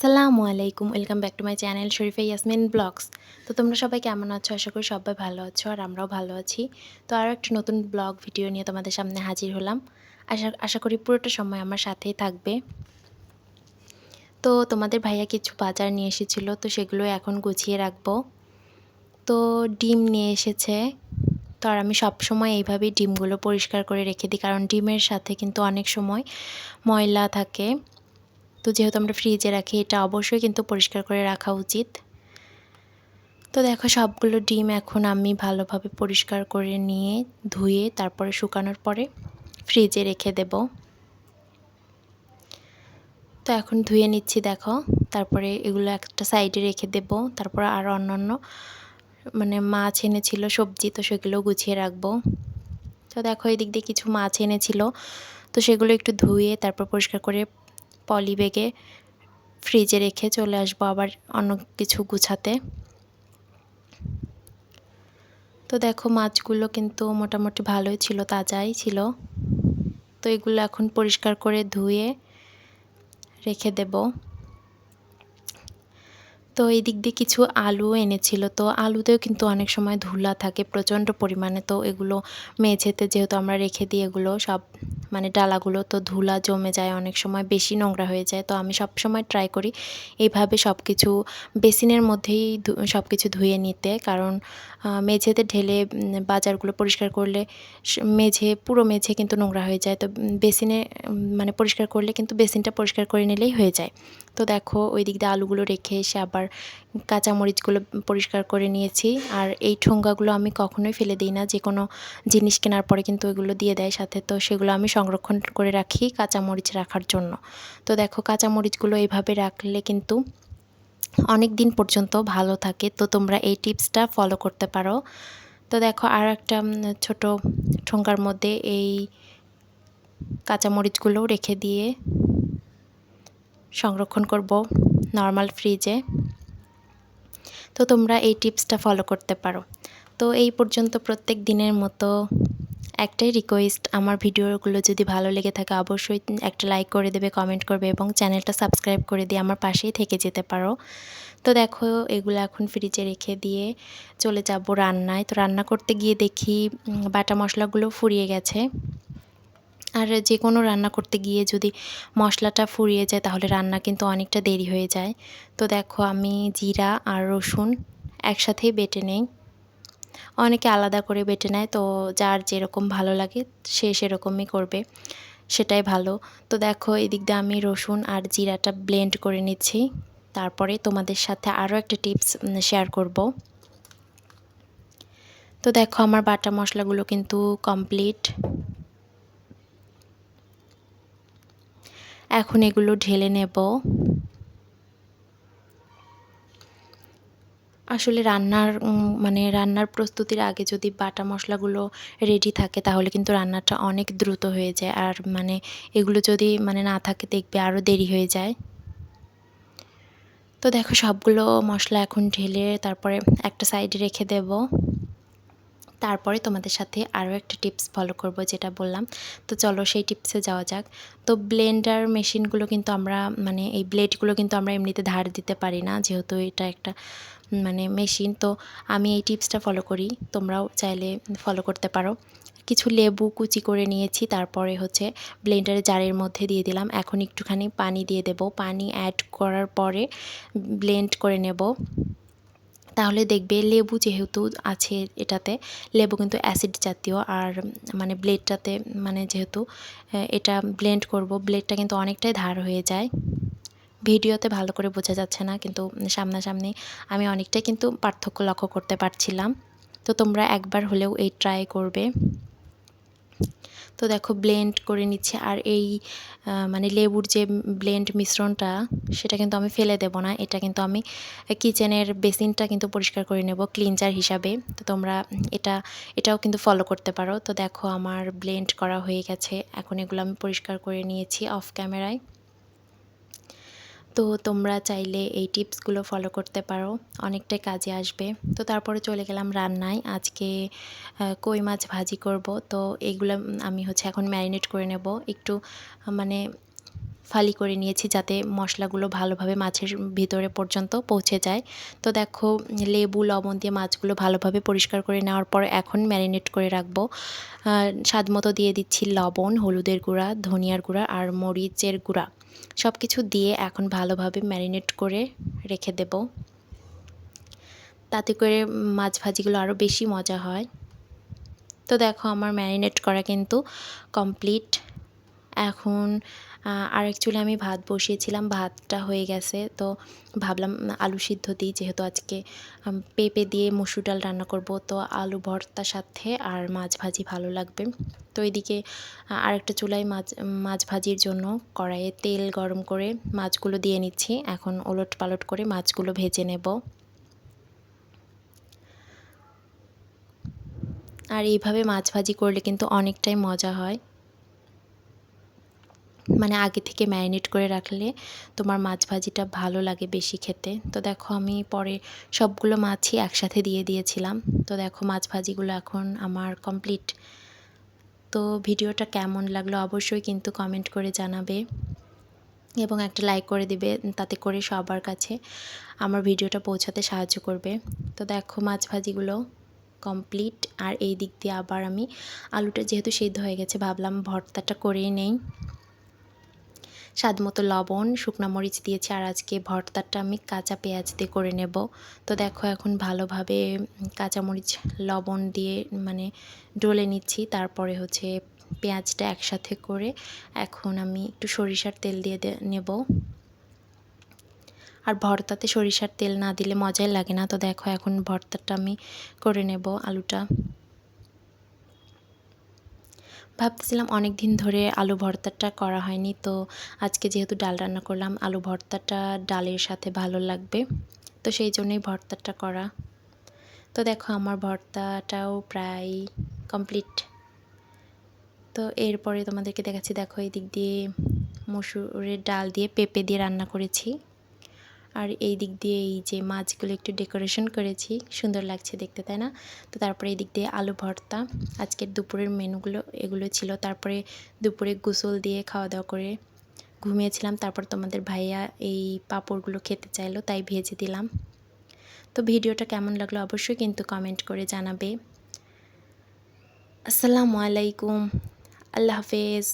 আসসালামু আলাইকুম। Welcome back to my channel Sharifa Yasmin vlogs. তো তোমরা সবাই কেমন আছো? আশা করি সবাই ভালো আছো আর আমরাও ভালো আছি। তো আরও একটা নতুন ব্লগ ভিডিও নিয়ে তোমাদের সামনে হাজির হলাম। আশা আশা করি পুরোটা সময় আমার সাথেই থাকবে। তো তোমাদের ভাইয়া কিছু বাজার নিয়ে এসেছিল, তো সেগুলো এখন গুছিয়ে রাখবো। তো ডিম নিয়ে এসেছে। তো আর আমি সবসময় এইভাবেই ডিমগুলো পরিষ্কার করে রেখে দিই, কারণ ডিমের সাথে কিন্তু অনেক সময় ময়লা থাকে। তো যেহেতু আমরা ফ্রিজে রাখি, এটা অবশ্যই কিন্তু পরিষ্কার করে রাখা উচিত। তো দেখো সবগুলো ডিম এখন আমি ভালোভাবে পরিষ্কার করে নিয়ে ধুয়ে তারপরে শুকানোর পরে ফ্রিজে রেখে দেব। তো এখন ধুয়ে নিচ্ছি দেখো, তারপরে এগুলো একটা সাইডে রেখে দেব। তারপর আর অন্যান্য মাছ এনেছিল সবজি, তো সেগুলো গুছিয়ে রাখবো। তো দেখো এদিক দিয়ে কিছু মাছ এনেছিল, তো সেগুলো একটু ধুয়ে তারপর পরিষ্কার করে পলি ব্যাগে ফ্রিজে রেখে চলে আসবো আবার অন্য কিছু গুছাতে। তো দেখো মাছগুলো কিন্তু মোটামুটি ভালোই ছিল, তাজাই ছিল। তো এগুলো এখন পরিষ্কার করে ধুয়ে রেখে দেব। তো এই দিক দিয়ে কিছু আলু এনেছিল, তো আলুতেও কিন্তু অনেক সময় ধুলা থাকে প্রচণ্ড পরিমাণে। তো এগুলো মেঝেতে যেহেতু আমরা রেখে দিই, এগুলো সব ডালাগুলো, তো ধুলা জমে যায়, অনেক সময় বেশি নোংরা হয়ে যায়। তো আমি সব সময় ট্রাই করি এইভাবে সব কিছু বেসিনের মধ্যেই সব কিছু ধুয়ে নিতে, কারণ মেঝেতে ঢেলে বাজারগুলো পরিষ্কার করলে পুরো মেঝে কিন্তু নোংরা হয়ে যায়। তো বেসিনে পরিষ্কার করলে কিন্তু বেসিনটা পরিষ্কার করে নিলেই হয়ে যায়। তো দেখো ওই দিক দিয়ে আলুগুলো রেখে এসে আবার কাঁচামরিচগুলো পরিষ্কার করে নিয়েছি। আর এই ঠোঙ্গাগুলো আমি কখনোই ফেলে দিই না, যে কোনো জিনিস কেনার পরে কিন্তু ওইগুলো দিয়ে দেয় সাথে। তো সেগুলো আমি সংরক্ষণ করে রাখি কাঁচামরিচ রাখার জন্য। তো দেখো কাঁচামরিচগুলো এইভাবে রাখলে কিন্তু অনেক দিন পর্যন্ত ভালো থাকে। তো তোমরা এই টিপসটা ফলো করতে পারো। তো দেখো আর একটা ছোট ঠোঙ্গার মধ্যে এই কাঁচামরিচগুলো রেখে দিয়ে সংরক্ষণ করব নর্মাল ফ্রিজে। তো তোমরা এই টিপসটা ফলো করতে পারো। তো এই পর্যন্ত প্রত্যেক দিনের মতো একটাই রিকোয়েস্ট, আমার ভিডিওগুলো যদি ভালো লেগে থাকে অবশ্যই একটা লাইক করে দেবে, কমেন্ট করবে এবং চ্যানেলটা সাবস্ক্রাইব করে দিয়ে আমার পাশেই থেকে যেতে পারো। তো দেখো এগুলো এখন ফ্রিজে রেখে দিয়ে চলে যাব রান্নায়। তো রান্না করতে গিয়ে দেখি বাটা মশলাগুলো ফুরিয়ে গেছে। আর যে কোনো রান্না করতে গিয়ে যদি মশলাটা ফুরিয়ে যায় তাহলে রান্না কিন্তু অনেকটা দেরি হয়ে যায়। তো দেখো আমি জিরা আর রসুন একসাথেই বেটে নেই, অনেকে আলাদা করে বেটে নেয়। তো যার যেরকম ভালো লাগে সে সেরকমই করবে, সেটাই ভালো। তো দেখো এদিক দিয়ে আমি রসুন আর জিরাটা ব্লেন্ড করে নিচ্ছি। তারপরে তোমাদের সাথে আরও একটা টিপস শেয়ার করব। তো দেখো আমার বাটা মশলাগুলো কিন্তু কমপ্লিট। এখন এগুলো ঢেলে নেব। আসলে রান্নার প্রস্তুতির আগে যদি বাটা মশলাগুলো রেডি থাকে তাহলে কিন্তু রান্নাটা অনেক দ্রুত হয়ে যায়। আর এগুলো যদি না থাকে দেখবে আরও দেরি হয়ে যায়। তো দেখো সবগুলো মশলা এখন ঢেলে তারপরে একটা সাইডে রেখে দেব। তারপরে তোমাদের সাথে আরও একটা টিপস ফলো করব যেটা বললাম। তো চলো সেই টিপসে যাওয়া যাক। তো ব্লেন্ডার মেশিনগুলো কিন্তু আমরা এই ব্লেডগুলো কিন্তু আমরা এমনিতে ধার দিতে পারি না, যেহেতু এটা একটা মেশিন। তো আমি এই টিপসটা ফলো করি, তোমরাও চাইলে ফলো করতে পারো। কিছু লেবু কুচি করে নিয়েছি, তারপরে ব্লেন্ডারের জারের মধ্যে দিয়ে দিলাম। এখন একটুখানি পানি দিয়ে দেব। পানি অ্যাড করার পরে ব্লেন্ড করে নেব। তাহলে দেখবে লেবু যেহেতু আছে এটাতে, লেবু কিন্তু অ্যাসিড জাতীয়। আর ব্লেডটাতে যেহেতু এটা ব্লেন্ড করব, ব্লেডটা কিন্তু অনেকটাই ধার হয়ে যায়। ভিডিওতে ভালো করে বোঝা যাচ্ছে না, কিন্তু সামনাসামনি আমি অনেকটাই কিন্তু পার্থক্য লক্ষ্য করতে পারছিলাম। তো তোমরা একবার হলেও এই ট্রাই করবে। তো দেখো ব্লেন্ড করে নিচ্ছে। আর এই লেবুর যে ব্লেন্ড মিশ্রণটা সেটা কিন্তু আমি ফেলে দেব না, এটা কিন্তু আমি কিচেনের বেসিনটা কিন্তু পরিষ্কার করে নেব ক্লিনজার হিসাবে। তো তোমরা এটাও কিন্তু ফলো করতে পারো। তো দেখো আমার ব্লেন্ড করা হয়ে গেছে, এখন এগুলো আমি পরিষ্কার করে নিয়েছি অফ ক্যামেরায়। তো তোমরা চাইলে এই টিপসগুলো ফলো করতে পারো, অনেকটাই কাজে আসবে। তো তারপরে চলে গেলাম রান্নায়। আজকে কই মাছ ভাজি করব। তো এগুলো আমি এখন ম্যারিনেট করে নেব একটু ফালি করে নিয়েছি যাতে মশলাগুলো ভালোভাবে মাছের ভিতরে পর্যন্ত পৌঁছে যায়। তো দেখো লেবু লবণ দিয়ে মাছগুলো ভালোভাবে পরিষ্কার করে নেওয়ার পর এখন ম্যারিনেট করে রাখবো। স্বাদ মতো দিয়ে দিচ্ছি লবণ, হলুদের গুঁড়া, ধনিয়ার গুঁড়া আর মরিচের গুঁড়া, সব কিছু দিয়ে এখন ভালোভাবে ম্যারিনেট করে রেখে দেব। তাতে করে মাছ ভাজিগুলো আরও বেশি মজা হয়। তো দেখো আমার ম্যারিনেট করা কিন্তু কমপ্লিট। এখন আরেক চুলে আমি ভাত বসিয়েছিলাম, ভাতটা হয়ে গেছে। তো ভাবলাম আলু সিদ্ধ দিই, যেহেতু আজকে পেঁপে দিয়ে মসুর ডাল রান্না করব, তো আলু ভর্তার সাথে আর মাছ ভাজি ভালো লাগবে। তো এদিকে আরেকটা চুলায় মাছ ভাজির জন্য কড়াইয়ে তেল গরম করে মাছগুলো দিয়ে নিচ্ছি। এখন ওলট পালট করে মাছগুলো ভেজে নেব। আর এইভাবে মাছ ভাজি করলে কিন্তু অনেকটাই মজা হয়। মানে আগে থেকে ম্যারিনেট করে রাখলে তোমার মাছ ভাজিটা ভালো লাগে বেশি খেতে। তো দেখো আমি পরে সবগুলো মাছই একসাথে দিয়ে দিয়েছিলাম। তো দেখো মাছ ভাজিগুলো এখন আমার কমপ্লিট। তো ভিডিওটা কেমন লাগলো অবশ্যই কিন্তু কমেন্ট করে জানাবে এবং একটা লাইক করে দিবে, তাতে করে সবার কাছে আমার ভিডিওটা পৌঁছাতে সাহায্য করবে। তো দেখো মাছ ভাজিগুলো কমপ্লিট। আর এই দিক দিয়ে আবার আমি আলুটা যেহেতু সিদ্ধ হয়ে গেছে, ভাবলাম ভর্তাটা করেই নেই। স্বাদমতো লবণ, শুকনো মরিচ দিয়েছি, আর আজকে ভর্তাটা আমি কাঁচা পেঁয়াজ দিয়ে করে নেব। তো দেখো এখন ভালোভাবে কাঁচামরিচ লবণ দিয়ে মানে ডলে নিচ্ছি। তারপরে হচ্ছে পেঁয়াজটা একসাথে করে এখন আমি একটু সরিষার তেল দিয়ে নেব। আর ভর্তাতে সরিষার তেল না দিলে মজাই লাগে না। তো দেখো এখন ভর্তাটা আমি করে নেব আলুটা। ভাবতেছিলাম অনেক দিন ধরে আলু ভর্তাটা করা হয়নি, তো আজকে যেহেতু ডাল রান্না করলাম আলু ভর্তাটা ডালের সাথে ভালো লাগবে, তো সেই জন্যই ভর্তাটা করা। তো দেখো আমার ভর্তাটাও প্রায় কমপ্লিট। তো এরপরে তোমাদেরকে দেখাচ্ছি, দেখো এই দিক দিয়ে মসুরের ডাল দিয়ে পেঁপে দিয়ে রান্না করেছি, আর এই দিক দিয়ে এই যে মাছগুলো একটু ডেকোরেশন করেছি, সুন্দর লাগছে দেখতে, তাই না? তো তারপরে এই দিক দিয়ে আলু ভর্তা, আজকের দুপুরের মেনুগুলো এগুলো ছিল। তারপরে দুপুরে গোসল দিয়ে খাওয়া দাওয়া করে ঘুমিয়েছিলাম। তারপর তোমাদের ভাইয়া এই পাঁপড়গুলো খেতে চাইলো, তাই ভেজে দিলাম। তো ভিডিওটা কেমন লাগলো অবশ্যই কিন্তু কমেন্ট করে জানাবে। আসসালামু আলাইকুম, আল্লাহ হাফেজ।